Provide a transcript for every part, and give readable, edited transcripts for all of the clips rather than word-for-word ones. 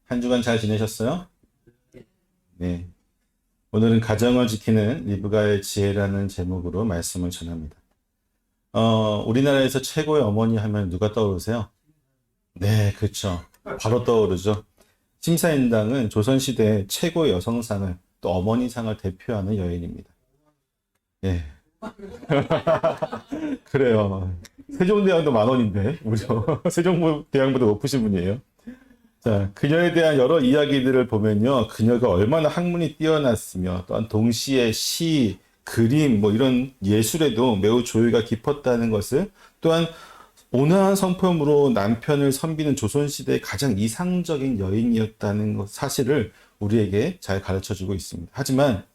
한 주간 잘 지내셨어요? 네. 오늘은 가정을 지키는 리브가의 지혜라는 제목으로 말씀을 전합니다. 우리나라에서 최고의 어머니 하면 누가 떠오르세요? 네, 그렇죠. 바로 떠오르죠. 심사인당은 조선시대 최고의 여성상을 또 어머니상을 대표하는 여인입니다. 예. 그래요. 세종대왕도 10,000원인데, 우리죠. 세종대왕보다 높으신 분이에요. 자, 그녀에 대한 여러 이야기들을 보면요. 그녀가 얼마나 학문이 뛰어났으며, 또한 동시에 시, 그림, 뭐 이런 예술에도 매우 조예가 깊었다는 것을, 또한 온화한 성품으로 남편을 섬기는 조선시대의 가장 이상적인 여인이었다는 것, 사실을 우리에게 잘 가르쳐 주고 있습니다. 하지만,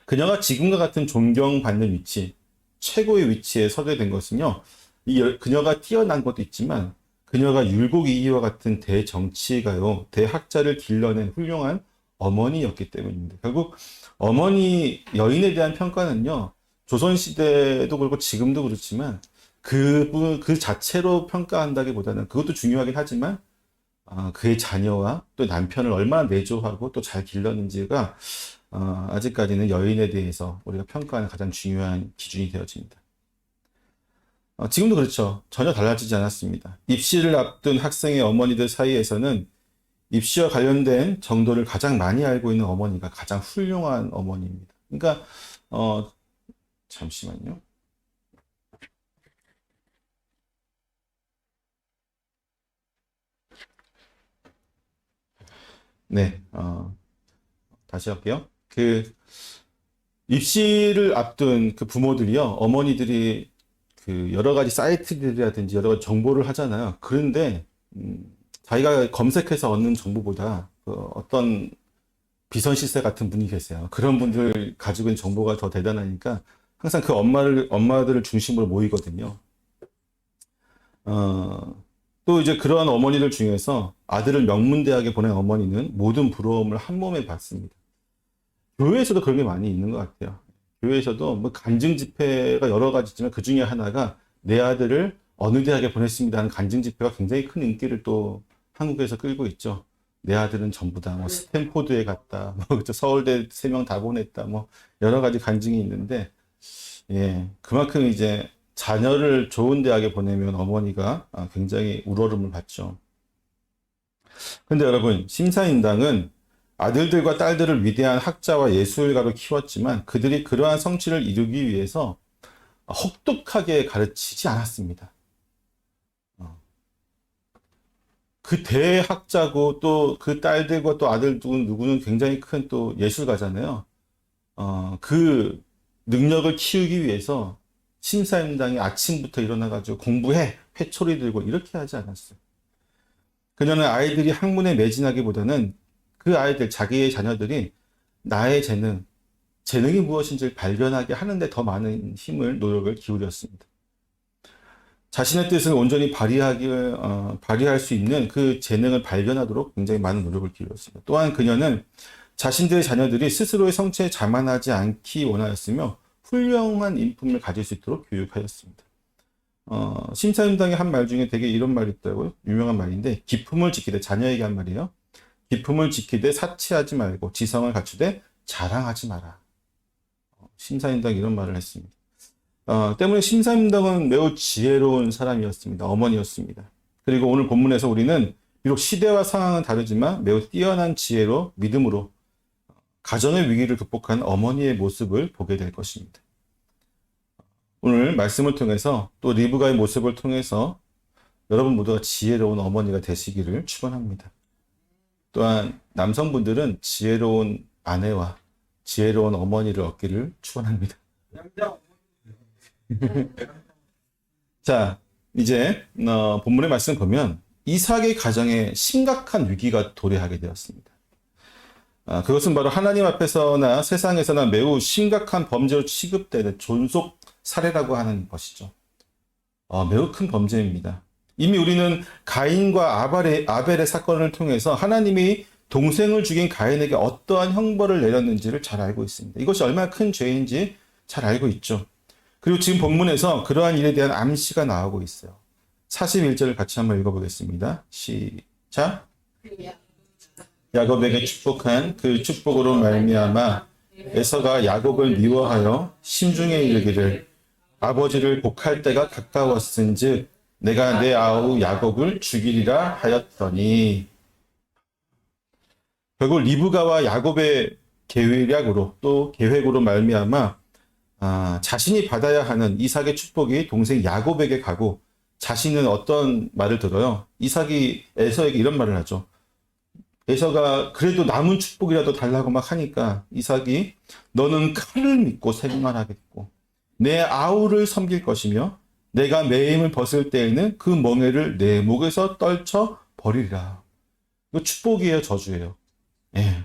그녀가 지금과 같은 존경받는 위치, 최고의 위치에 서게 된 것은요, 그녀가 뛰어난 것도 있지만, 그녀가 율곡이이와 같은 대정치가요, 대학자를 길러낸 훌륭한 어머니였기 때문입니다. 결국 어머니 여인에 대한 평가는요, 조선시대도 그렇고 지금도 그렇지만 그 자체로 평가한다기보다는 그것도 중요하긴 하지만 그의 자녀와 또 남편을 얼마나 내조하고 또 잘 길렀는지가 아직까지는 여인에 대해서 우리가 평가하는 가장 중요한 기준이 되어집니다. 지금도 그렇죠. 전혀 달라지지 않았습니다. 입시를 앞둔 학생의 어머니들 사이에서는 입시와 관련된 정도를 가장 많이 알고 있는 어머니가 가장 훌륭한 어머니입니다. 그러니까 잠시만요. 네, 다시 할게요. 입시를 앞둔 그 부모들이요, 어머니들이 그 여러 가지 사이트들이라든지 여러 가지 정보를 하잖아요. 그런데 자기가 검색해서 얻는 정보보다 어떤 비선실세 같은 분이 계세요. 그런 분들 가지고 있는 정보가 더 대단하니까 항상 그 엄마들을 중심으로 모이거든요. 또 이제 그러한 어머니들 중에서 아들을 명문대학에 보낸 어머니는 모든 부러움을 한 몸에 받습니다. 교회에서도 그런 게 많이 있는 것 같아요. 교회에서도 뭐 간증 집회가 여러 가지 있지만 그 중에 하나가 내 아들을 어느 대학에 보냈습니다 하는 간증 집회가 굉장히 큰 인기를 또 한국에서 끌고 있죠. 내 아들은 전부 다 뭐 스탠포드에 갔다, 뭐 그쵸, 서울대 3명 다 보냈다, 뭐 여러 가지 간증이 있는데, 예, 그만큼 이제 자녀를 좋은 대학에 보내면 어머니가 굉장히 우러름을 받죠. 근데 여러분, 심사인당은 아들들과 딸들을 위대한 학자와 예술가로 키웠지만 그들이 그러한 성취를 이루기 위해서 혹독하게 가르치지 않았습니다. 그 대학자고 또 그 딸들과 또 아들 누구는 굉장히 큰 또 예술가잖아요. 그 능력을 키우기 위해서 심사임당이 아침부터 일어나가지고 공부해! 회초리 들고 이렇게 하지 않았어요. 그녀는 아이들이 학문에 매진하기보다는 그 아이들, 자기의 자녀들이 나의 재능이 무엇인지를 발견하게 하는데 더 많은 노력을 기울였습니다. 자신의 뜻을 온전히 발휘할 수 있는 그 재능을 발견하도록 굉장히 많은 노력을 기울였습니다. 또한 그녀는 자신들의 자녀들이 스스로의 성취에 자만하지 않기 원하였으며 훌륭한 인품을 가질 수 있도록 교육하였습니다. 심사임당의 한 말 중에 되게 이런 말이 있더라고요. 유명한 말인데, 기품을 지키되, 자녀에게 한 말이에요. 기품을 지키되 사치하지 말고 지성을 갖추되 자랑하지 마라. 심사임당이 이런 말을 했습니다. 때문에 심사임당은 매우 지혜로운 사람이었습니다. 어머니였습니다. 그리고 오늘 본문에서 우리는 비록 시대와 상황은 다르지만 매우 뛰어난 지혜로 믿음으로 가정의 위기를 극복한 어머니의 모습을 보게 될 것입니다. 오늘 말씀을 통해서 또 리브가의 모습을 통해서 여러분 모두가 지혜로운 어머니가 되시기를 축원합니다. 또한 남성분들은 지혜로운 아내와 지혜로운 어머니를 얻기를 축원합니다. 자, 이제 본문의 말씀을 보면 이삭의 가정에 심각한 위기가 도래하게 되었습니다. 그것은 바로 하나님 앞에서나 세상에서나 매우 심각한 범죄로 취급되는 존속 살해라고 하는 것이죠. 매우 큰 범죄입니다. 이미 우리는 가인과 아벨의 사건을 통해서 하나님이 동생을 죽인 가인에게 어떠한 형벌을 내렸는지를 잘 알고 있습니다. 이것이 얼마나 큰 죄인지 잘 알고 있죠. 그리고 지금 본문에서 그러한 일에 대한 암시가 나오고 있어요. 41절을 같이 한번 읽어보겠습니다. 시작. 야곱에게 축복한 그 축복으로 말미암아 에서가 야곱을 미워하여 심중에 이르기를 아버지를 곡할 때가 가까웠은즉 내가 내 아우 야곱을 죽이리라 하였더니, 결국 리브가와 야곱의 계략으로 또 계획으로 말미암아 자신이 받아야 하는 이삭의 축복이 동생 야곱에게 가고, 자신은 어떤 말을 들어요? 이삭이 에서에게 이런 말을 하죠. 에서가 그래도 남은 축복이라도 달라고 막 하니까 이삭이 너는 칼을 믿고 생활하겠고 내 아우를 섬길 것이며 내가 매임을 벗을 때에는 그 멍에를 내 목에서 떨쳐 버리리라. 이거 축복이에요, 저주예요? 예,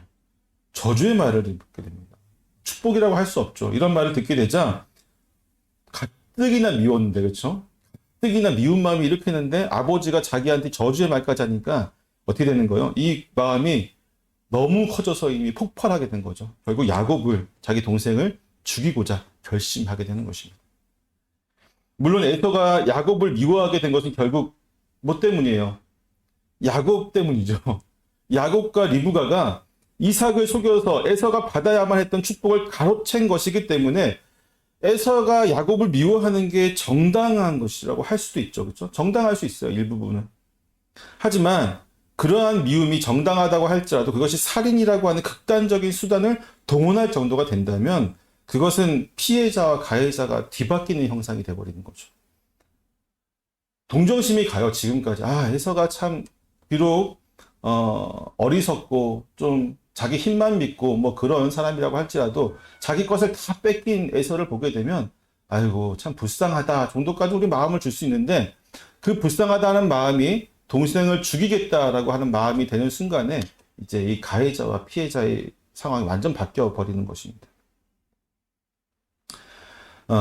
저주의 말을 듣게 됩니다. 축복이라고 할 수 없죠. 이런 말을 듣게 되자 가뜩이나 미웠는데, 그렇죠? 가뜩이나 미운 마음이 이렇게 했는데 아버지가 자기한테 저주의 말까지 하니까 어떻게 되는 거예요? 이 마음이 너무 커져서 이미 폭발하게 된 거죠. 결국 야곱을, 자기 동생을 죽이고자 결심하게 되는 것입니다. 물론 에서가 야곱을 미워하게 된 것은 결국 뭐 때문이에요? 야곱 때문이죠. 야곱과 리브가가 이삭을 속여서 에서가 받아야만 했던 축복을 가로챈 것이기 때문에 에서가 야곱을 미워하는 게 정당한 것이라고 할 수도 있죠. 그렇죠? 정당할 수 있어요, 일부분은. 하지만 그러한 미움이 정당하다고 할지라도 그것이 살인이라고 하는 극단적인 수단을 동원할 정도가 된다면 그것은 피해자와 가해자가 뒤바뀌는 형상이 돼버리는 거죠. 동정심이 가요, 지금까지. 에서가 참 비록 어리석고 좀 자기 힘만 믿고 뭐 그런 사람이라고 할지라도 자기 것을 다 뺏긴 에서를 보게 되면 아이고 참 불쌍하다 정도까지 우리 마음을 줄 수 있는데, 그 불쌍하다는 마음이 동생을 죽이겠다라고 하는 마음이 되는 순간에 이제 이 가해자와 피해자의 상황이 완전 바뀌어 버리는 것입니다.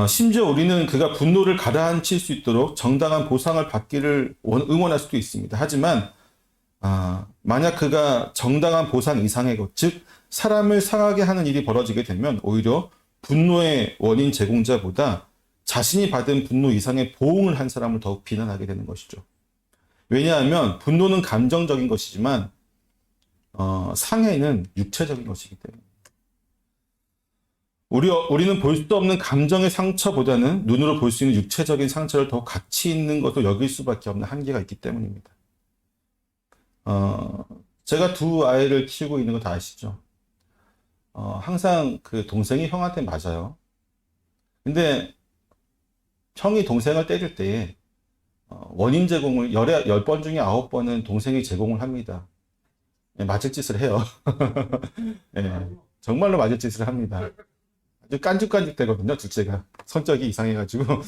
심지어 우리는 그가 분노를 가라앉힐 수 있도록 정당한 보상을 받기를 응원할 수도 있습니다. 하지만 만약 그가 정당한 보상 이상의 것, 즉 사람을 상하게 하는 일이 벌어지게 되면 오히려 분노의 원인 제공자보다 자신이 받은 분노 이상의 보응을 한 사람을 더욱 비난하게 되는 것이죠. 왜냐하면 분노는 감정적인 것이지만 상해는 육체적인 것이기 때문에 우리는 볼 수 없는 감정의 상처보다는 눈으로 볼 수 있는 육체적인 상처를 더 가치 있는 것으로 여길 수밖에 없는 한계가 있기 때문입니다. 제가 두 아이를 키우고 있는 거 다 아시죠? 항상 그 동생이 형한테 맞아요. 근데 형이 동생을 때릴 때 원인 제공을 10번 중에 9번은 동생이 제공을 합니다. 맞을 짓을 해요. 네, 정말로 맞을 짓을 합니다. 아주 깐죽깐죽 되거든요, 둘째가. 성격이 이상해가지고.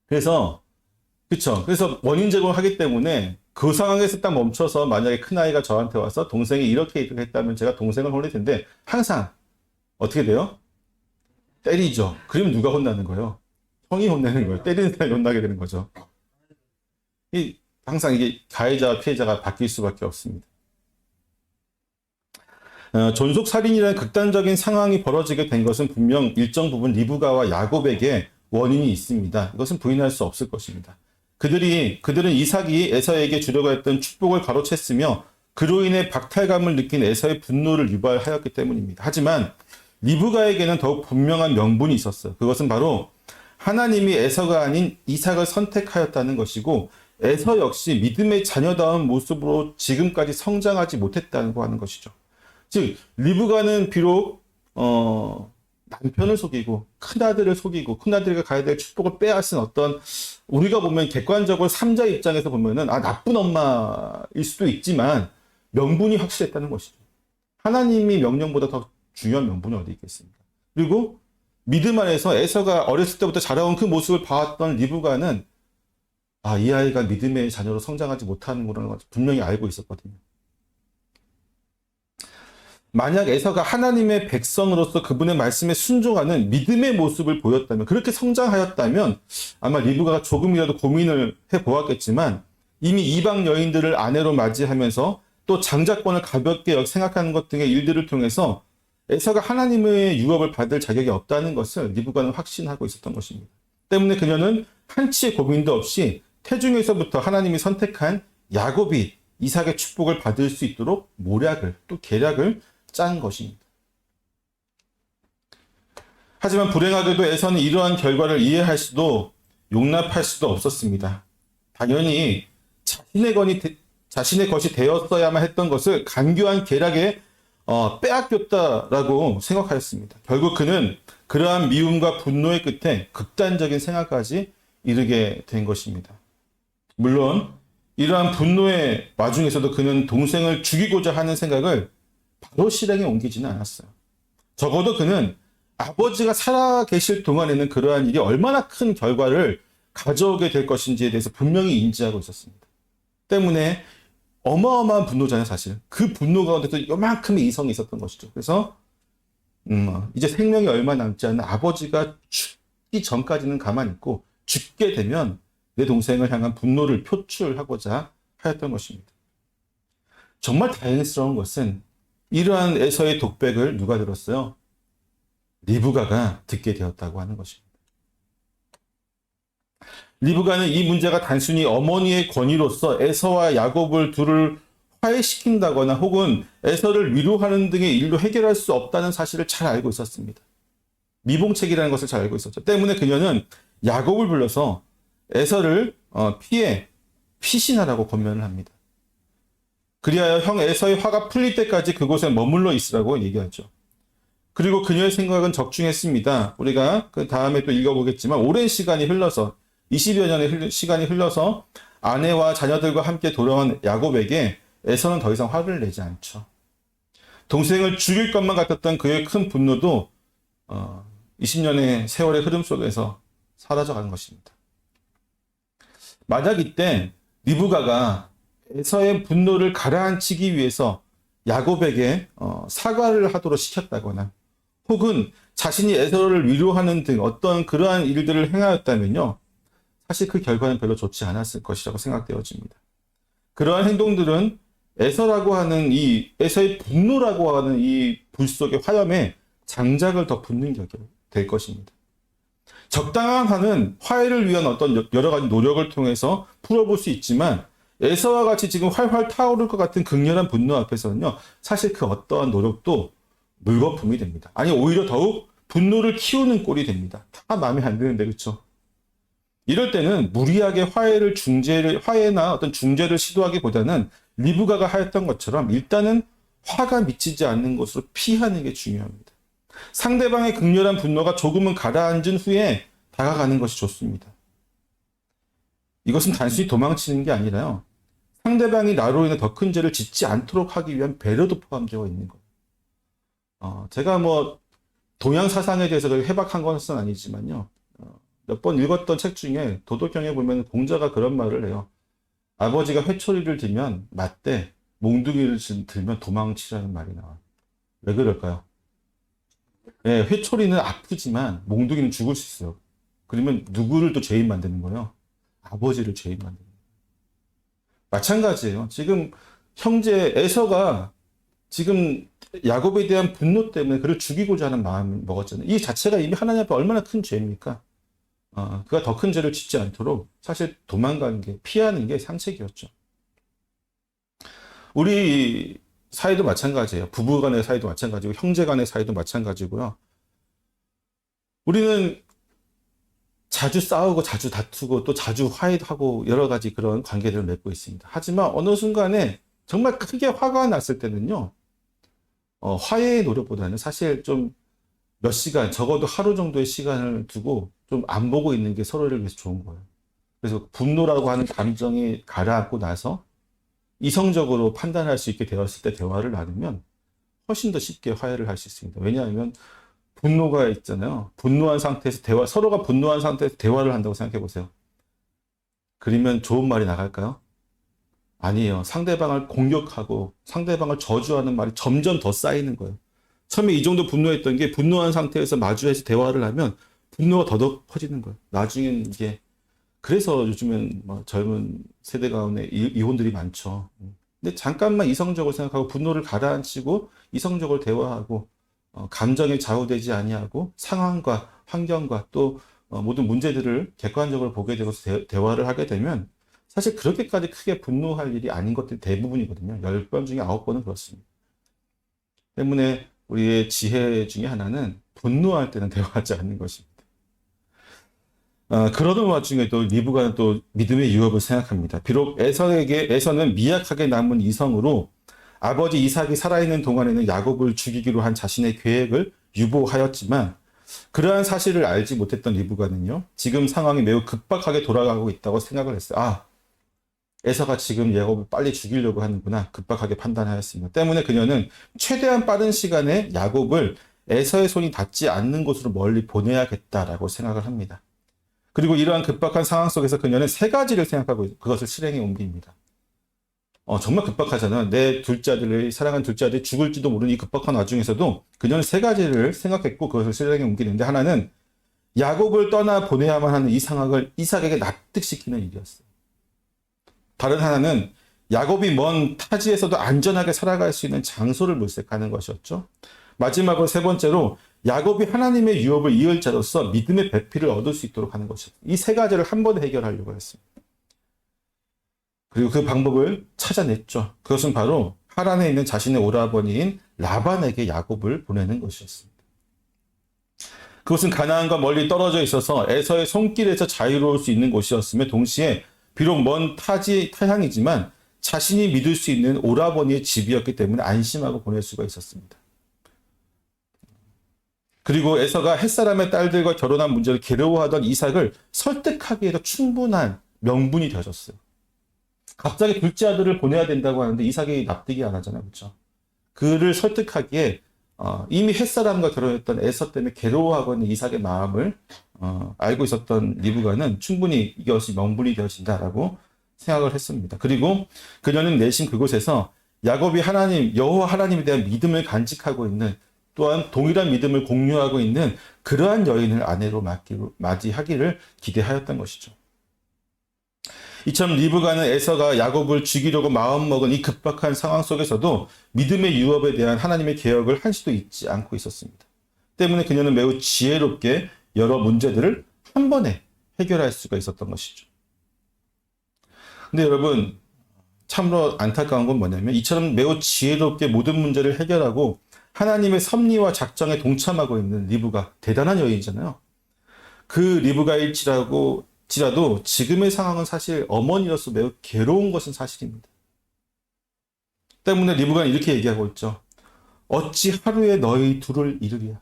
그래서 원인 제공을 하기 때문에 그 상황에서 딱 멈춰서 만약에 큰아이가 저한테 와서 동생이 이렇게 했다면 제가 동생을 혼낼 텐데 항상 어떻게 돼요? 때리죠. 그럼 누가 혼나는 거예요? 형이 혼내는 거예요. 때리는 사람이 혼나게 되는 거죠. 항상 이게 가해자와 피해자가 바뀔 수밖에 없습니다. 존속살인이라는 극단적인 상황이 벌어지게 된 것은 분명 일정 부분 리브가와 야곱에게 원인이 있습니다. 이것은 부인할 수 없을 것입니다. 그들은 이삭이 에서에게 주려고 했던 축복을 가로챘으며 그로 인해 박탈감을 느낀 에서의 분노를 유발하였기 때문입니다. 하지만 리브가에게는 더욱 분명한 명분이 있었어요. 그것은 바로 하나님이 에서가 아닌 이삭을 선택하였다는 것이고 에서 역시 믿음의 자녀다운 모습으로 지금까지 성장하지 못했다고 하는 것이죠. 즉 리브가는 비록 남편을 속이고 큰아들을 속이고 큰아들에게 가야 될 축복을 빼앗은 어떤, 우리가 보면 객관적으로 3자 입장에서 보면은 나쁜 엄마일 수도 있지만 명분이 확실했다는 것이죠. 하나님이 명령보다 더 중요한 명분이 어디 있겠습니까? 그리고 믿음 안에서 에서가 어렸을 때부터 자라온 그 모습을 봐왔던 리브가는 이 아이가 믿음의 자녀로 성장하지 못하는 거라는 걸 분명히 알고 있었거든요. 만약 에서가 하나님의 백성으로서 그분의 말씀에 순종하는 믿음의 모습을 보였다면, 그렇게 성장하였다면 아마 리브가가 조금이라도 고민을 해보았겠지만 이미 이방 여인들을 아내로 맞이하면서 또 장자권을 가볍게 생각하는 것 등의 일들을 통해서 에서가 하나님의 유업을 받을 자격이 없다는 것을 리브가는 확신하고 있었던 것입니다. 때문에 그녀는 한치의 고민도 없이 태중에서부터 하나님이 선택한 야곱이 이삭의 축복을 받을 수 있도록 모략을 또 계략을 짠 것입니다. 하지만 불행하게도 에서는 이러한 결과를 이해할 수도 용납할 수도 없었습니다. 당연히 자신의 것이 되었어야만 했던 것을 간교한 계략에 빼앗겼다라고 생각하였습니다. 결국 그는 그러한 미움과 분노의 끝에 극단적인 생각까지 이르게 된 것입니다. 물론 이러한 분노의 와중에서도 그는 동생을 죽이고자 하는 생각을 바로 실행에 옮기지는 않았어요. 적어도 그는 아버지가 살아계실 동안에는 그러한 일이 얼마나 큰 결과를 가져오게 될 것인지에 대해서 분명히 인지하고 있었습니다. 때문에 어마어마한 분노잖아요, 사실. 그 분노 가운데도 요만큼의 이성이 있었던 것이죠. 그래서 이제 생명이 얼마 남지 않은 아버지가 죽기 전까지는 가만히 있고 죽게 되면 내 동생을 향한 분노를 표출하고자 하였던 것입니다. 정말 다행스러운 것은 이러한 에서의 독백을 누가 들었어요? 리브가가 듣게 되었다고 하는 것입니다. 리브가는 이 문제가 단순히 어머니의 권위로서 에서와 야곱을 둘을 화해시킨다거나 혹은 에서를 위로하는 등의 일로 해결할 수 없다는 사실을 잘 알고 있었습니다. 미봉책이라는 것을 잘 알고 있었죠. 때문에 그녀는 야곱을 불러서 에서를 피해 피신하라고 권면을 합니다. 그리하여 형 에서의 화가 풀릴 때까지 그곳에 머물러 있으라고 얘기하죠. 그리고 그녀의 생각은 적중했습니다. 우리가 그 다음에 또 읽어보겠지만 오랜 시간이 흘러서 20여 년의 시간이 흘러서 아내와 자녀들과 함께 돌아온 야곱에게 에서는 더 이상 화를 내지 않죠. 동생을 죽일 것만 같았던 그의 큰 분노도 20년의 세월의 흐름 속에서 사라져가는 것입니다. 만약 이때 리브가가 에서의 분노를 가라앉히기 위해서 야곱에게 사과를 하도록 시켰다거나 혹은 자신이 에서를 위로하는 등 어떤 그러한 일들을 행하였다면요. 사실 그 결과는 별로 좋지 않았을 것이라고 생각되어집니다. 그러한 행동들은 에서라고 하는 에서의 분노라고 하는 이 불 속의 화염에 장작을 더 붓는 격이 될 것입니다. 적당한 화는 화해를 위한 어떤 여러 가지 노력을 통해서 풀어볼 수 있지만 에서와 같이 지금 활활 타오를 것 같은 극렬한 분노 앞에서는요, 사실 그 어떠한 노력도 물거품이 됩니다. 아니, 오히려 더욱 분노를 키우는 꼴이 됩니다. 다 마음에 안 드는데, 그렇죠? 이럴 때는 무리하게 화해나 어떤 중재를 시도하기보다는 리브가가 하였던 것처럼 일단은 화가 미치지 않는 것으로 피하는 게 중요합니다. 상대방의 극렬한 분노가 조금은 가라앉은 후에 다가가는 것이 좋습니다. 이것은 단순히 도망치는 게 아니라요. 상대방이 나로 인해 더 큰 죄를 짓지 않도록 하기 위한 배려도 포함되어 있는 거예요. 제가 동양 사상에 대해서 해박한 것은 아니지만요. 몇 번 읽었던 책 중에 도덕경에 보면 공자가 그런 말을 해요. 아버지가 회초리를 들면 맞대, 몽둥이를 들면 도망치라는 말이 나와요. 왜 그럴까요? 네, 회초리는 아프지만 몽둥이는 죽을 수 있어요. 그러면 누구를 또 죄인 만드는 거예요? 아버지를 죄인 만드는 거예요. 마찬가지예요. 지금 형제 에서가 지금 야곱에 대한 분노 때문에 그를 죽이고자 하는 마음을 먹었잖아요. 이 자체가 이미 하나님 앞에 얼마나 큰 죄입니까? 그가 더 큰 죄를 짓지 않도록 사실 도망가는 게, 피하는 게 상책이었죠. 우리 사이도 마찬가지예요. 부부 간의 사이도 마찬가지고, 형제 간의 사이도 마찬가지고요. 우리는 자주 싸우고, 자주 다투고, 또 자주 화해하고, 여러 가지 그런 관계들을 맺고 있습니다. 하지만 어느 순간에 정말 크게 화가 났을 때는요, 화해의 노력보다는 사실 좀 몇 시간, 적어도 하루 정도의 시간을 두고 좀 안 보고 있는 게 서로를 위해서 좋은 거예요. 그래서 분노라고 하는 감정이 가라앉고 나서 이성적으로 판단할 수 있게 되었을 때 대화를 나누면 훨씬 더 쉽게 화해를 할 수 있습니다. 왜냐하면 분노가 있잖아요. 분노한 상태에서 서로가 분노한 상태에서 대화를 한다고 생각해 보세요. 그러면 좋은 말이 나갈까요? 아니에요. 상대방을 공격하고 상대방을 저주하는 말이 점점 더 쌓이는 거예요. 처음에 이 정도 분노했던 게 분노한 상태에서 마주해서 대화를 하면 분노가 더더욱 커지는 거예요. 나중엔 이게, 그래서 요즘엔 젊은 세대 가운데 이혼들이 많죠. 근데 잠깐만 이성적으로 생각하고 분노를 가라앉히고 이성적으로 대화하고 감정에 좌우되지 아니하고 상황과 환경과 또 모든 문제들을 객관적으로 보게 되고 대화를 하게 되면 사실 그렇게까지 크게 분노할 일이 아닌 것들이 대부분이거든요. 10번 중에 9번은 그렇습니다. 때문에 우리의 지혜 중에 하나는 분노할 때는 대화하지 않는 것입니다. 그러던 와중에 또 리브가는 또 믿음의 유업을 생각합니다. 비록 에서는 미약하게 남은 이성으로 아버지 이삭이 살아있는 동안에는 야곱을 죽이기로 한 자신의 계획을 유보하였지만 그러한 사실을 알지 못했던 리브가는요, 지금 상황이 매우 급박하게 돌아가고 있다고 생각을 했어요. 에서가 지금 야곱을 빨리 죽이려고 하는구나, 급박하게 판단하였습니다. 때문에 그녀는 최대한 빠른 시간에 야곱을 에서의 손이 닿지 않는 곳으로 멀리 보내야겠다라고 생각을 합니다. 그리고 이러한 급박한 상황 속에서 그녀는 세 가지를 생각하고 그것을 실행에 옮깁니다. 정말 급박하잖아요. 내 둘째 아들을, 사랑하는 둘째 아들이 죽을지도 모르는 이 급박한 와중에서도 그녀는 세 가지를 생각했고 그것을 실행에 옮기는데, 하나는 야곱을 떠나 보내야만 하는 이 상황을 이삭에게 납득시키는 일이었어요. 다른 하나는 야곱이 먼 타지에서도 안전하게 살아갈 수 있는 장소를 물색하는 것이었죠. 마지막으로 세 번째로 야곱이 하나님의 유업을 이을 자로서 믿음의 배필을 얻을 수 있도록 하는 것이었어요. 이 세 가지를 한 번에 해결하려고 했습니다. 그리고 그 방법을 찾아냈죠. 그것은 바로 하란에 있는 자신의 오라버니인 라반에게 야곱을 보내는 것이었습니다. 그것은 가나안과 멀리 떨어져 있어서 에서의 손길에서 자유로울 수 있는 곳이었으며, 동시에 비록 먼 타향이지만 자신이 믿을 수 있는 오라버니의 집이었기 때문에 안심하고 보낼 수가 있었습니다. 그리고 에서가 햇사람의 딸들과 결혼한 문제를 괴로워하던 이삭을 설득하기에도 충분한 명분이 되어졌어요. 갑자기 둘째 아들을 보내야 된다고 하는데 이삭이 납득이 안 하잖아요. 그렇죠? 그를 설득하기에 이미 햇사람과 결혼했던 에서 때문에 괴로워하고 있는 이삭의 마음을 알고 있었던 리브가는 충분히 이것이 명분이 되어진다라고 생각을 했습니다. 그리고 그녀는 내심 그곳에서 야곱이 여호와 하나님에 대한 믿음을 간직하고 있는, 또한 동일한 믿음을 공유하고 있는 그러한 여인을 아내로 맞이하기를 기대하였던 것이죠. 이처럼 리브가는 에서가 야곱을 죽이려고 마음먹은 이 급박한 상황 속에서도 믿음의 유업에 대한 하나님의 계획을 한시도 잊지 않고 있었습니다. 때문에 그녀는 매우 지혜롭게 여러 문제들을 한 번에 해결할 수가 있었던 것이죠. 근데 여러분, 참으로 안타까운 건 뭐냐면, 이처럼 매우 지혜롭게 모든 문제를 해결하고 하나님의 섭리와 작정에 동참하고 있는 리브가 대단한 여인이잖아요. 그 리브가일지라도 지금의 상황은 사실 어머니로서 매우 괴로운 것은 사실입니다. 때문에 리브가는 이렇게 얘기하고 있죠. 어찌 하루에 너희 둘을 이루랴.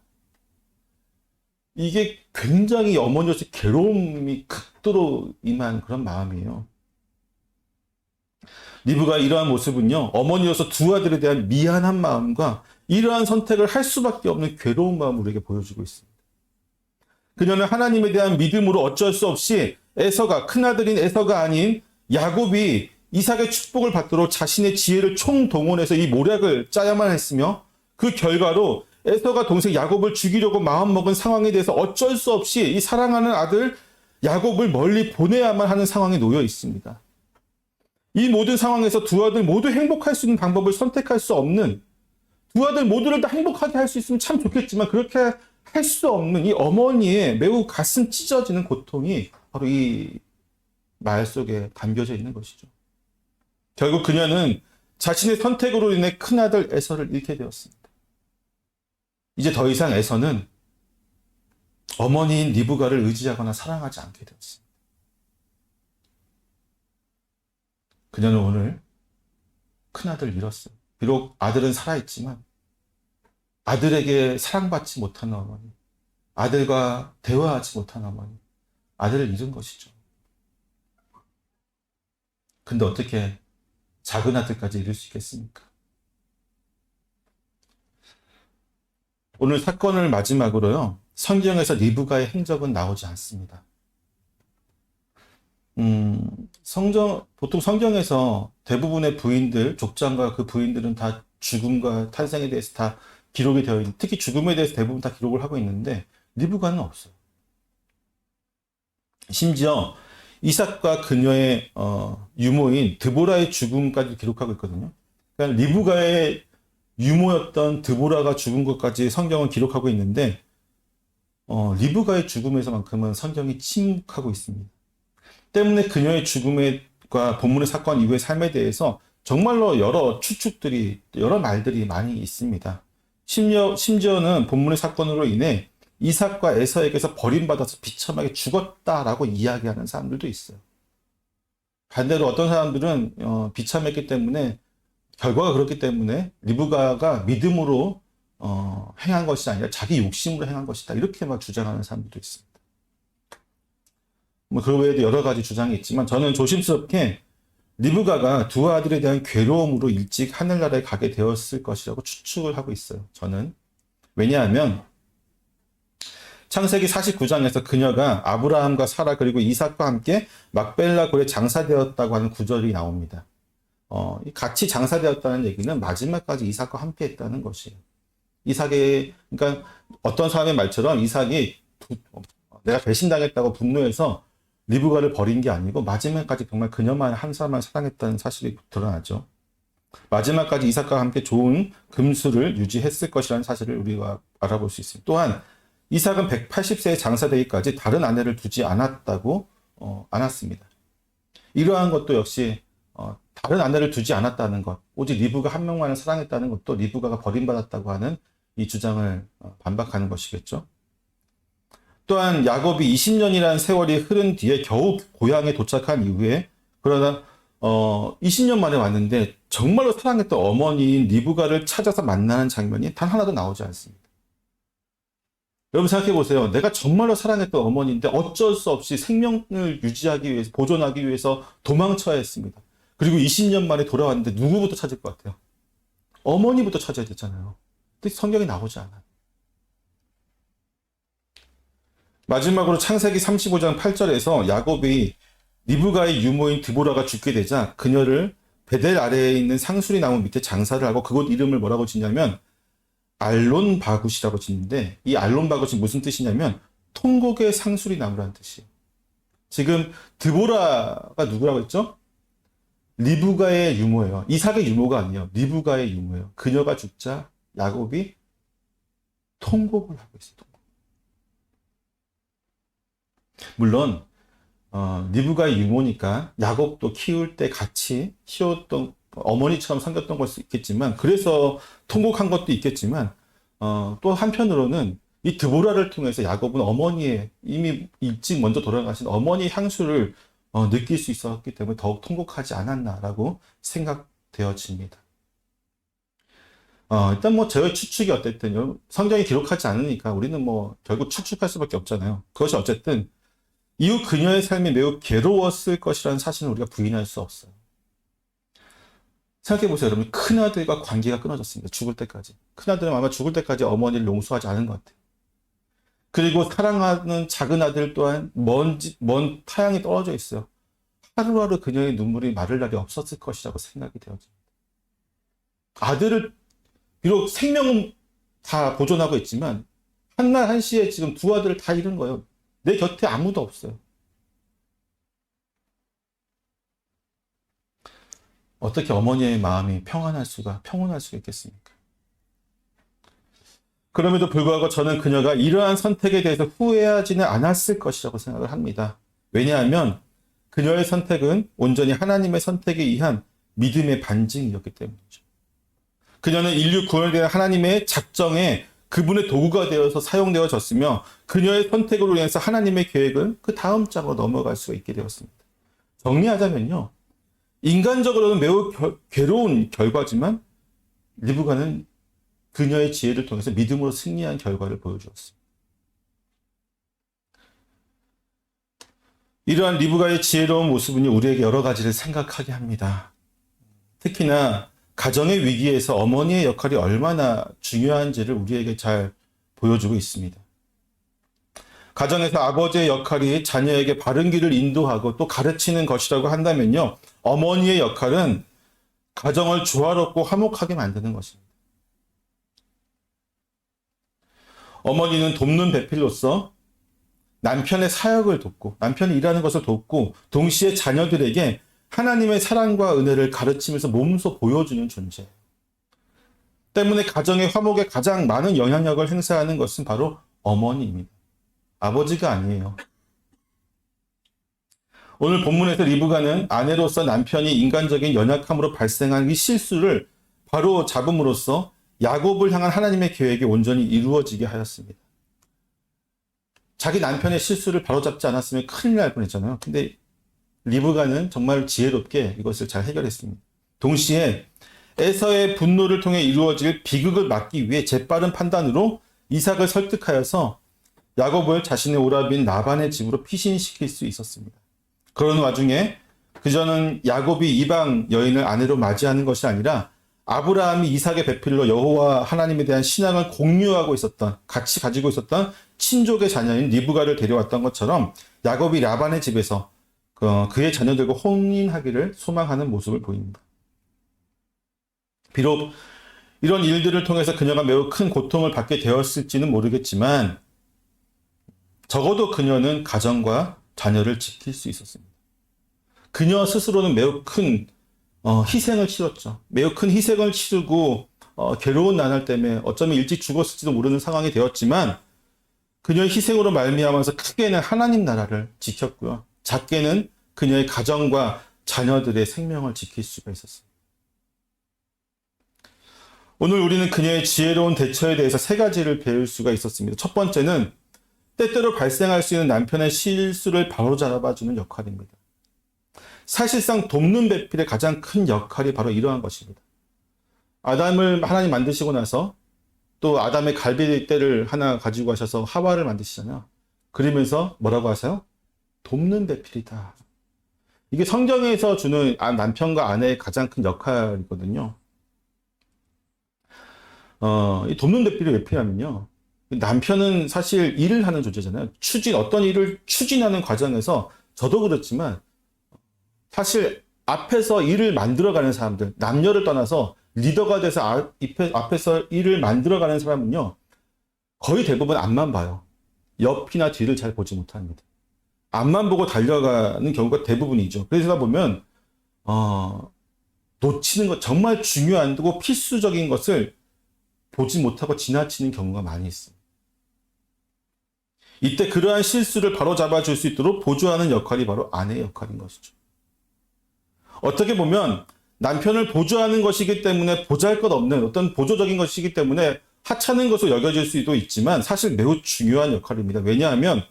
이게 굉장히 어머니로서 괴로움이 극도로 임한 그런 마음이에요. 리브가 이러한 모습은요, 어머니로서 두 아들에 대한 미안한 마음과 이러한 선택을 할 수밖에 없는 괴로운 마음을 우리에게 보여주고 있습니다. 그녀는 하나님에 대한 믿음으로 어쩔 수 없이 큰아들인 에서가 아닌 야곱이 이삭의 축복을 받도록 자신의 지혜를 총동원해서 이 모략을 짜야만 했으며, 그 결과로 에서가 동생 야곱을 죽이려고 마음먹은 상황에 대해서 어쩔 수 없이 이 사랑하는 아들 야곱을 멀리 보내야만 하는 상황에 놓여 있습니다. 이 모든 상황에서 두 아들 모두 행복할 수 있는 방법을 선택할 수 없는, 두 아들 모두를 다 행복하게 할 수 있으면 참 좋겠지만 그렇게 할 수 없는 이 어머니의 매우 가슴 찢어지는 고통이 바로 이 말 속에 담겨져 있는 것이죠. 결국 그녀는 자신의 선택으로 인해 큰아들 에서를 잃게 되었습니다. 이제 더 이상 에서는 어머니인 리브가를 의지하거나 사랑하지 않게 되었습니다. 그녀는 오늘 큰아들을 잃었어요. 비록 아들은 살아있지만 아들에게 사랑받지 못하는 어머니, 아들과 대화하지 못하는 어머니, 아들을 잃은 것이죠. 근데 어떻게 작은 아들까지 잃을 수 있겠습니까? 오늘 사건을 마지막으로요, 성경에서 리브가의 행적은 나오지 않습니다. 보통 성경에서 대부분의 부인들, 족장과 그 부인들은 다 죽음과 탄생에 대해서 다 기록이 되어 있는, 특히 죽음에 대해서 대부분 다 기록을 하고 있는데 리브가는 없어요. 심지어 이삭과 그녀의 유모인 드보라의 죽음까지 기록하고 있거든요. 그러니까 리브가의 유모였던 드보라가 죽은 것까지 성경은 기록하고 있는데 리브가의 죽음에서만큼은 성경이 침묵하고 있습니다. 때문에 그녀의 죽음에 과 본문의 사건 이후의 삶에 대해서 정말로 여러 추측들이, 여러 말들이 많이 있습니다. 심지어는 본문의 사건으로 인해 이삭과 에서에게서 버림받아서 비참하게 죽었다라고 이야기하는 사람들도 있어요. 반대로 어떤 사람들은 비참했기 때문에, 결과가 그렇기 때문에 리브가가 믿음으로 행한 것이 아니라 자기 욕심으로 행한 것이다, 이렇게 막 주장하는 사람들도 있습니다. 그 외에도 여러 가지 주장이 있지만, 저는 조심스럽게 리브가가 두 아들에 대한 괴로움으로 일찍 하늘나라에 가게 되었을 것이라고 추측을 하고 있어요. 저는. 왜냐하면 창세기 49장에서 그녀가 아브라함과 사라 그리고 이삭과 함께 막벨라 굴에 장사되었다고 하는 구절이 나옵니다. 같이 장사되었다는 얘기는 마지막까지 이삭과 함께 했다는 것이에요. 그러니까 어떤 사람의 말처럼 이삭이 내가 배신당했다고 분노해서 리브가를 버린 게 아니고 마지막까지 정말 그녀만 한 사람만 사랑했다는 사실이 드러나죠. 마지막까지 이삭과 함께 좋은 금수를 유지했을 것이라는 사실을 우리가 알아볼 수 있습니다. 또한 이삭은 180세에 장사되기까지 다른 아내를 두지 않았습니다. 이러한 것도 역시 다른 아내를 두지 않았다는 것, 오직 리브가 한 명만을 사랑했다는 것도 리브가가 버림받았다고 하는 이 주장을 반박하는 것이겠죠. 또한 야곱이 20년이라는 세월이 흐른 뒤에 겨우 고향에 도착한 이후에, 그러다 20년 만에 왔는데 정말로 사랑했던 어머니인 리브가를 찾아서 만나는 장면이 단 하나도 나오지 않습니다. 여러분 생각해 보세요. 내가 정말로 사랑했던 어머니인데 어쩔 수 없이 생명을 유지하기 위해서, 보존하기 위해서 도망쳐야 했습니다. 그리고 20년 만에 돌아왔는데 누구부터 찾을 것 같아요? 어머니부터 찾아야 되잖아요. 근데 성경에 나오지 않아요. 마지막으로 창세기 35장 8절에서 야곱이 리브가의 유모인 드보라가 죽게 되자 그녀를 베델 아래에 있는 상수리 나무 밑에 장사를 하고 그곳 이름을 뭐라고 짓냐면 알론바굿이라고 짓는데, 이 알론바굿이 무슨 뜻이냐면 통곡의 상수리 나무라는 뜻이에요. 지금 드보라가 누구라고 했죠? 리브가의 유모예요. 이삭의 유모가 아니에요. 리브가의 유모예요. 그녀가 죽자 야곱이 통곡을 하고 있어요. 물론 리브가의 유모니까 야곱도 키울 때 같이 키웠던 어머니처럼 섬겼던 걸 수 있겠지만, 그래서 통곡한 것도 있겠지만, 또 한편으로는 이 드보라를 통해서 야곱은 어머니의, 이미 일찍 먼저 돌아가신 어머니의 향수를 느낄 수 있었기 때문에 더욱 통곡하지 않았나라고 생각되어집니다. 일단 저의 추측이 어쨌든 성경이 기록하지 않으니까 우리는 결국 추측할 수밖에 없잖아요. 그것이 어쨌든 이후 그녀의 삶이 매우 괴로웠을 것이라는 사실은 우리가 부인할 수 없어요. 생각해보세요. 여러분, 큰아들과 관계가 끊어졌습니다. 죽을 때까지. 큰아들은 아마 죽을 때까지 어머니를 용서하지 않은 것 같아요. 그리고 사랑하는 작은 아들 또한 먼 타양에 떨어져 있어요. 하루하루 그녀의 눈물이 마를 날이 없었을 것이라고 생각이 되어집니다. 아들을 비록 생명은 다 보존하고 있지만 한날 한시에 지금 두 아들을 다 잃은 거예요. 내 곁에 아무도 없어요. 어떻게 어머니의 마음이 평온할 수가 있겠습니까? 그럼에도 불구하고 저는 그녀가 이러한 선택에 대해서 후회하지는 않았을 것이라고 생각을 합니다. 왜냐하면 그녀의 선택은 온전히 하나님의 선택에 의한 믿음의 반증이었기 때문이죠. 그녀는 인류 구원에 대한 하나님의 작정에 그분의 도구가 되어서 사용되어졌으며, 그녀의 선택으로 인해서 하나님의 계획은 그 다음 장으로 넘어갈 수가 있게 되었습니다. 정리하자면요, 인간적으로는 매우 괴로운 결과지만 리브가는 그녀의 지혜를 통해서 믿음으로 승리한 결과를 보여주었습니다. 이러한 리브가의 지혜로운 모습은 우리에게 여러 가지를 생각하게 합니다. 특히나 가정의 위기에서 어머니의 역할이 얼마나 중요한지를 우리에게 잘 보여주고 있습니다. 가정에서 아버지의 역할이 자녀에게 바른 길을 인도하고 또 가르치는 것이라고 한다면요, 어머니의 역할은 가정을 조화롭고 화목하게 만드는 것입니다. 어머니는 돕는 배필로서 남편의 사역을 돕고, 남편이 일하는 것을 돕고, 동시에 자녀들에게 하나님의 사랑과 은혜를 가르치면서 몸소 보여주는 존재예요. 때문에 가정의 화목에 가장 많은 영향력을 행사하는 것은 바로 어머니입니다. 아버지가 아니에요. 오늘 본문에서 리브가는 아내로서 남편이 인간적인 연약함으로 발생한 이 실수를 바로 잡음으로써 야곱을 향한 하나님의 계획이 온전히 이루어지게 하였습니다. 자기 남편의 실수를 바로잡지 않았으면 큰일 날 뻔했잖아요. 근데 리브가는 정말 지혜롭게 이것을 잘 해결했습니다. 동시에 에서의 분노를 통해 이루어질 비극을 막기 위해 재빠른 판단으로 이삭을 설득하여서 야곱을 자신의 오라비인 라반의 집으로 피신시킬 수 있었습니다. 그런 와중에 그저는 야곱이 이방 여인을 아내로 맞이하는 것이 아니라 아브라함이 이삭의 배필로 여호와 하나님에 대한 신앙을 공유하고 있었던, 같이 가지고 있었던 친족의 자녀인 리브가를 데려왔던 것처럼 야곱이 라반의 집에서 그의 자녀들과 혼인하기를 소망하는 모습을 보입니다. 비록 이런 일들을 통해서 그녀가 매우 큰 고통을 받게 되었을지는 모르겠지만 적어도 그녀는 가정과 자녀를 지킬 수 있었습니다. 그녀 스스로는 매우 큰 희생을 치렀죠. 매우 큰 희생을 치르고 괴로운 나날 때문에 어쩌면 일찍 죽었을지도 모르는 상황이 되었지만 그녀의 희생으로 말미암아서 크게는 하나님 나라를 지켰고요. 작게는 그녀의 가정과 자녀들의 생명을 지킬 수가 있었습니다. 오늘 우리는 그녀의 지혜로운 대처에 대해서 세 가지를 배울 수가 있었습니다. 첫 번째는 때때로 발생할 수 있는 남편의 실수를 바로잡아주는 역할입니다. 사실상 돕는 배필의 가장 큰 역할이 바로 이러한 것입니다. 아담을 하나님 만드시고 나서 또 아담의 갈비대를 하나 가지고 가셔서 하와를 만드시잖아요. 그러면서 뭐라고 하세요? 돕는 배필이다. 이게 성경에서 주는 남편과 아내의 가장 큰 역할이거든요. 이 돕는 배필이 왜 필요하면요. 남편은 사실 일을 하는 존재잖아요. 어떤 일을 추진하는 과정에서 저도 그렇지만 사실 앞에서 일을 만들어가는 사람들, 남녀를 떠나서 리더가 돼서 앞에서 일을 만들어가는 사람은요, 거의 대부분 앞만 봐요. 옆이나 뒤를 잘 보지 못합니다. 앞만 보고 달려가는 경우가 대부분이죠. 그래서 보면 놓치는 것, 정말 중요한 거고 필수적인 것을 보지 못하고 지나치는 경우가 많이 있습니다. 이때 그러한 실수를 바로잡아줄 수 있도록 보조하는 역할이 바로 아내의 역할인 것이죠. 어떻게 보면 남편을 보조하는 것이기 때문에 보잘것없는 어떤 보조적인 것이기 때문에 하찮은 것으로 여겨질 수도 있지만 사실 매우 중요한 역할입니다. 왜냐하면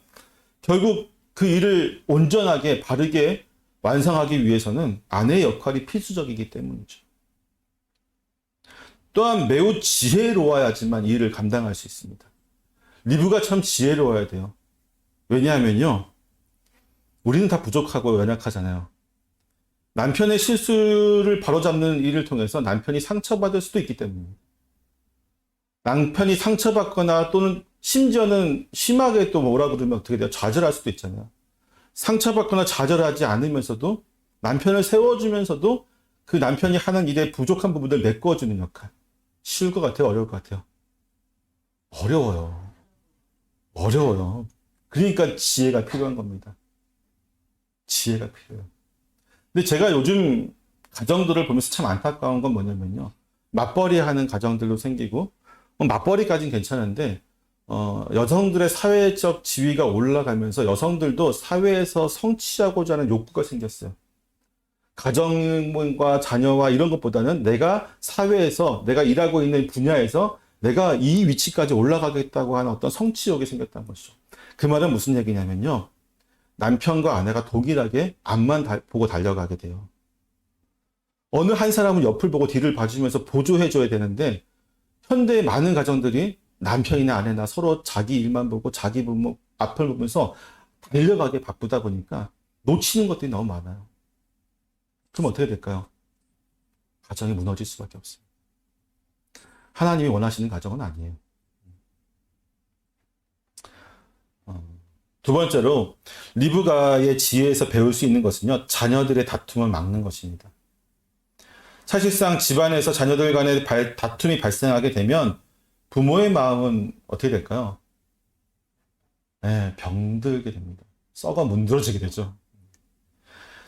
결국 그 일을 온전하게 바르게 완성하기 위해서는 아내의 역할이 필수적이기 때문이죠. 또한 매우 지혜로워야지만 이 일을 감당할 수 있습니다. 리브가 참 지혜로워야 돼요. 왜냐하면요, 우리는 다 부족하고 연약하잖아요. 남편의 실수를 바로잡는 일을 통해서 남편이 상처받을 수도 있기 때문입니다. 남편이 상처받거나 또는 심지어는 심하게 또 뭐라 그러면 어떻게 돼요? 좌절할 수도 있잖아요. 상처받거나 좌절하지 않으면서도 남편을 세워주면서도 그 남편이 하는 일에 부족한 부분을 메꿔주는 역할. 쉬울 것 같아요? 어려울 것 같아요? 어려워요. 그러니까 지혜가 필요한 겁니다. 지혜가 필요해요. 근데 제가 요즘 가정들을 보면서 참 안타까운 건 뭐냐면요. 맞벌이 하는 가정들도 생기고, 맞벌이까지는 괜찮은데, 여성들의 사회적 지위가 올라가면서 여성들도 사회에서 성취하고자 하는 욕구가 생겼어요. 가정과 자녀와 이런 것보다는 내가 사회에서, 내가 일하고 있는 분야에서 내가 이 위치까지 올라가겠다고 하는 어떤 성취욕이 생겼다는 것이죠. 그 말은 무슨 얘기냐면요. 남편과 아내가 동일하게 앞만 보고 달려가게 돼요. 어느 한 사람은 옆을 보고 뒤를 봐주면서 보조해줘야 되는데 현대의 많은 가정들이 남편이나 아내나 서로 자기 일만 보고 자기 앞을 보면서 달려가게 바쁘다 보니까 놓치는 것들이 너무 많아요. 그럼 어떻게 될까요? 가정이 무너질 수밖에 없습니다. 하나님이 원하시는 가정은 아니에요. 두 번째로 리브가의 지혜에서 배울 수 있는 것은요, 자녀들의 다툼을 막는 것입니다. 사실상 집안에서 자녀들 간의 다툼이 발생하게 되면 부모의 마음은 어떻게 될까요? 네, 병들게 됩니다. 썩어 문드러지게 되죠.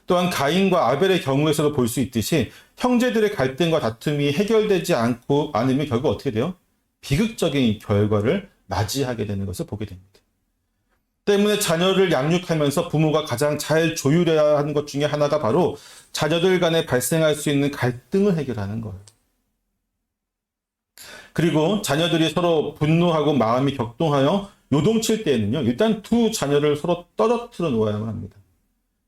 또한 가인과 아벨의 경우에서도 볼 수 있듯이 형제들의 갈등과 다툼이 해결되지 않으면 결국 어떻게 돼요? 비극적인 결과를 맞이하게 되는 것을 보게 됩니다. 때문에 자녀를 양육하면서 부모가 가장 잘 조율해야 하는 것 중에 하나가 바로 자녀들 간에 발생할 수 있는 갈등을 해결하는 거예요. 그리고 자녀들이 서로 분노하고 마음이 격동하여 요동칠 때에는요, 일단 두 자녀를 서로 떨어뜨려 놓아야만 합니다.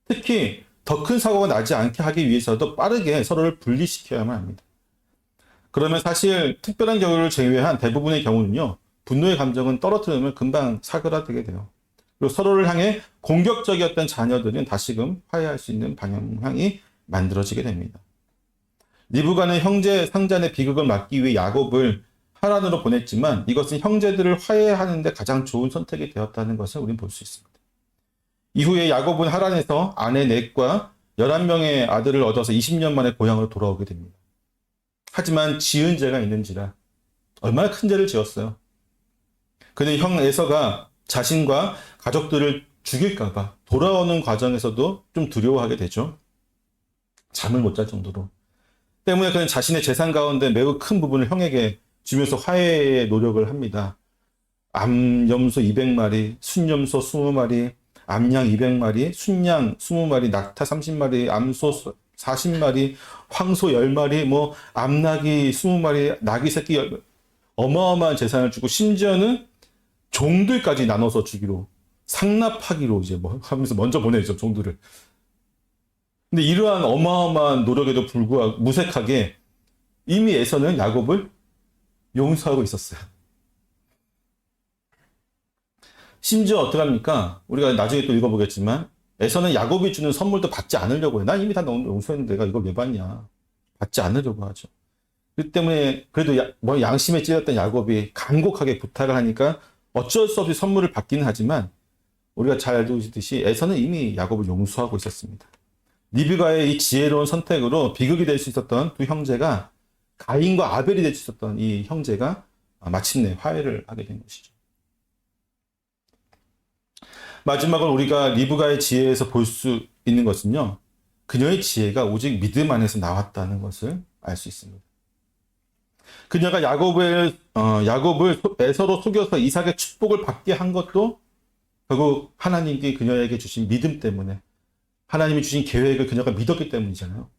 특히 더 큰 사고가 나지 않게 하기 위해서도 빠르게 서로를 분리시켜야만 합니다. 그러면 사실 특별한 경우를 제외한 대부분의 경우는요, 분노의 감정은 떨어뜨리면 금방 사그라들게 돼요. 그리고 서로를 향해 공격적이었던 자녀들은 다시금 화해할 수 있는 방향이 만들어지게 됩니다. 리브가는 형제 상잔의 비극을 막기 위해 야곱을 하란으로 보냈지만 이것은 형제들을 화해하는 데 가장 좋은 선택이 되었다는 것을 우리는 볼 수 있습니다. 이후에 야곱은 하란에서 아내 넷과 11명의 아들을 얻어서 20년 만에 고향으로 돌아오게 됩니다. 하지만 지은 죄가 있는지라 얼마나 큰 죄를 지었어요. 그는 형 에서가 자신과 가족들을 죽일까봐 돌아오는 과정에서도 좀 두려워하게 되죠. 잠을 못 잘 정도로. 때문에 그는 자신의 재산 가운데 매우 큰 부분을 형에게 주면서 화해의 노력을 합니다. 암염소 200마리, 순염소 20마리, 암양 200마리, 순양 20마리, 낙타 30마리, 암소 40마리, 황소 10마리, 암나귀 20마리, 나귀 새끼 어마어마한 재산을 주고 심지어는 종들까지 나눠서 주기로 상납하기로 이제 하면서 먼저 보내죠, 종들을. 근데 이러한 어마어마한 노력에도 불구하고 무색하게 이미 에서는 야곱을 용서하고 있었어요. 심지어 어떡합니까? 우리가 나중에 또 읽어보겠지만 에서는 야곱이 주는 선물도 받지 않으려고 해요. 난 이미 다 용서했는데 내가 이걸 왜 받냐. 받지 않으려고 하죠. 그 때문에 그래도 양심에 찔렸던 야곱이 간곡하게 부탁을 하니까 어쩔 수 없이 선물을 받기는 하지만 우리가 잘 알고 있듯이 에서는 이미 야곱을 용서하고 있었습니다. 리브가의 이 지혜로운 선택으로 비극이 될 수 있었던 두 형제가 가인과 아벨이 될 수 있었던 이 형제가 마침내 화해를 하게 된 것이죠. 마지막으로 우리가 리브가의 지혜에서 볼 수 있는 것은요. 그녀의 지혜가 오직 믿음 안에서 나왔다는 것을 알 수 있습니다. 그녀가 야곱을 에서로 속여서 이삭의 축복을 받게 한 것도 결국 하나님께 그녀에게 주신 믿음 때문에 하나님이 주신 계획을 그녀가 믿었기 때문이잖아요.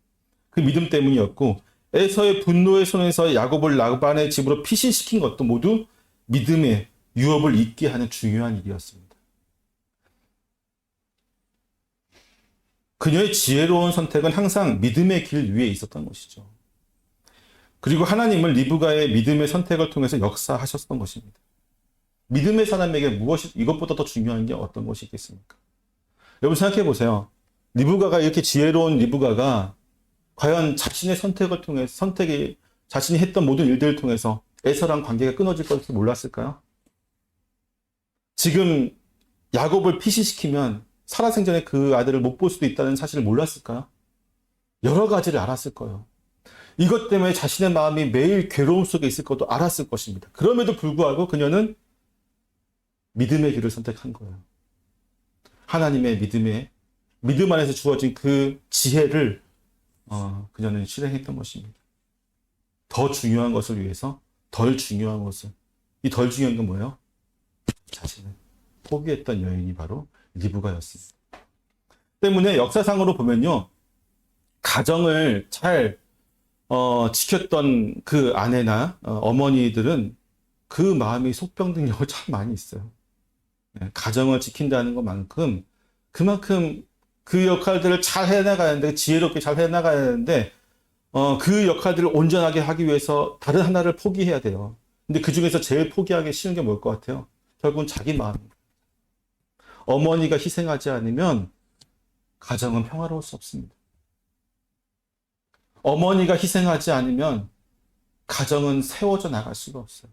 그 믿음 때문이었고 에서의 분노의 손에서 야곱을 라반의 집으로 피신시킨 것도 모두 믿음의 유업을 잊게 하는 중요한 일이었습니다. 그녀의 지혜로운 선택은 항상 믿음의 길 위에 있었던 것이죠. 그리고 하나님은 리브가의 믿음의 선택을 통해서 역사하셨던 것입니다. 믿음의 사람에게 무엇이 이것보다 더 중요한 게 어떤 것이 있겠습니까? 여러분 생각해 보세요. 리브가가 이렇게 지혜로운 리브가가 과연 자신의 선택을 통해서 자신이 했던 모든 일들을 통해서 에서랑 관계가 끊어질 것을 몰랐을까요? 지금 야곱을 피신시키면 살아생전에 그 아들을 못 볼 수도 있다는 사실을 몰랐을까요? 여러 가지를 알았을 거예요. 이것 때문에 자신의 마음이 매일 괴로움 속에 있을 것도 알았을 것입니다. 그럼에도 불구하고 그녀는 믿음의 길을 선택한 거예요. 하나님의 믿음 안에서 주어진 그 지혜를 그녀는 실행했던 것입니다. 더 중요한 것을 위해서 덜 중요한 것을. 이 덜 중요한 건 뭐예요? 자신을 포기했던 여인이 바로 리브가였습니다. 때문에 역사상으로 보면요. 가정을 잘 지켰던 그 아내나 어머니들은 그 마음이 속병든 경우가 참 많이 있어요. 가정을 지킨다는 것만큼 그만큼 그 역할들을 잘 해나가는데 지혜롭게 잘 해나가야 하는데 그 역할들을 온전하게 하기 위해서 다른 하나를 포기해야 돼요. 근데 그 중에서 제일 포기하기 쉬운 게 뭘 것 같아요? 결국은 자기 마음입니다. 어머니가 희생하지 않으면 가정은 평화로울 수 없습니다. 어머니가 희생하지 않으면 가정은 세워져 나갈 수가 없어요.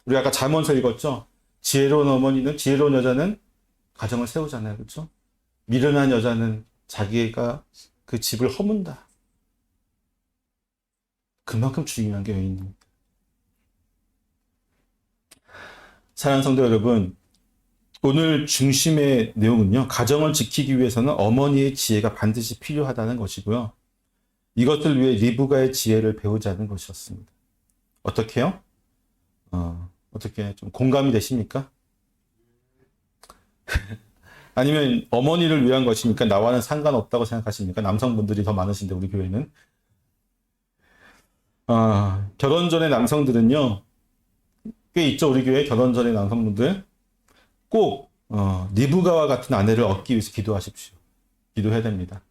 우리 아까 잠언서 읽었죠? 지혜로운 여자는 가정을 세우잖아요. 그렇죠? 미련한 여자는 자기가 그 집을 허문다. 그만큼 중요한 게 여인입니다. 사랑하는 성도 여러분, 오늘 중심의 내용은요. 가정을 지키기 위해서는 어머니의 지혜가 반드시 필요하다는 것이고요. 이것을 위해 리브가의 지혜를 배우자는 것이었습니다. 어떻게요? 어떻게 좀 공감이 되십니까? 아니면 어머니를 위한 것이니까 나와는 상관없다고 생각하십니까? 남성분들이 더 많으신데 우리 교회는. 결혼 전에 남성들은요. 꽤 있죠. 우리 교회 결혼 전에 남성분들. 꼭 리브가와 같은 아내를 얻기 위해서 기도하십시오. 기도해야 됩니다.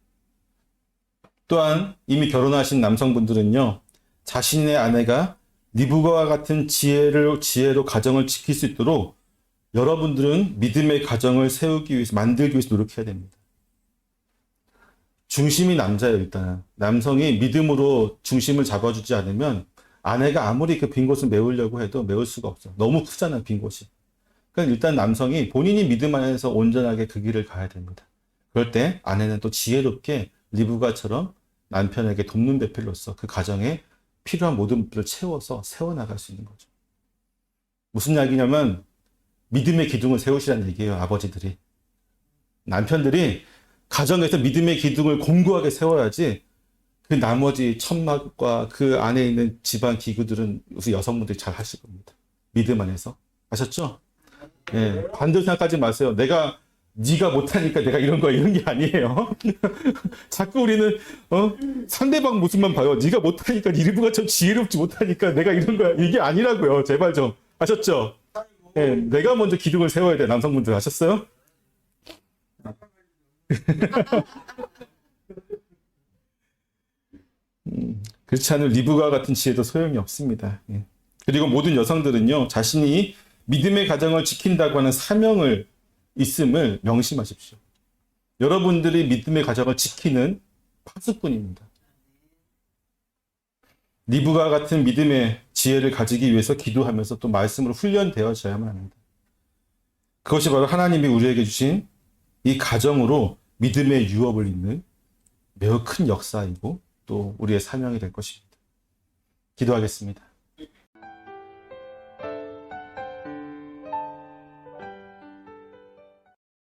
또한 이미 결혼하신 남성분들은요. 자신의 아내가 리브가와 같은 지혜로 가정을 지킬 수 있도록 여러분들은 믿음의 가정을 세우기 위해서 만들기 위해서 노력해야 됩니다. 중심이 남자예요. 일단 남성이 믿음으로 중심을 잡아주지 않으면 아내가 아무리 그 빈 곳을 메우려고 해도 메울 수가 없어. 너무 크잖아요. 빈 곳이. 그러니까 일단 남성이 본인이 믿음 안에서 온전하게 그 길을 가야 됩니다. 그럴 때 아내는 또 지혜롭게 리브가처럼 남편에게 돕는 배필로서 그 가정에 필요한 모든 것들을 채워서 세워나갈 수 있는 거죠. 무슨 이야기냐면 믿음의 기둥을 세우시라는 얘기예요. 아버지들이. 남편들이 가정에서 믿음의 기둥을 공고하게 세워야지 그 나머지 천막과 그 안에 있는 집안 기구들은 우리 여성분들이 잘 하실 겁니다. 믿음 안에서. 아셨죠? 예, 반대로 생각하지 마세요. 네가 못하니까 내가 이런 거야. 이런 게 아니에요. 자꾸 우리는, 상대방 모습만 봐요. 네가 못하니까, 리브가 참 지혜롭지 못하니까 내가 이런 거야. 이게 아니라고요. 제발 좀. 아셨죠? 예, 내가 먼저 기둥을 세워야 돼. 남성분들 아셨어요? 그렇지 않은 리브가 같은 지혜도 소용이 없습니다. 예. 그리고 모든 여성들은요, 자신이 믿음의 가정을 지킨다고 하는 사명을 있음을 명심하십시오. 여러분들이 믿음의 가정을 지키는 파수꾼입니다. 리브가 같은 믿음의 지혜를 가지기 위해서 기도하면서 또 말씀으로 훈련되어져야만 합니다. 그것이 바로 하나님이 우리에게 주신 이 가정으로 믿음의 유업을 잇는 매우 큰 역사이고 또 우리의 사명이 될 것입니다. 기도하겠습니다.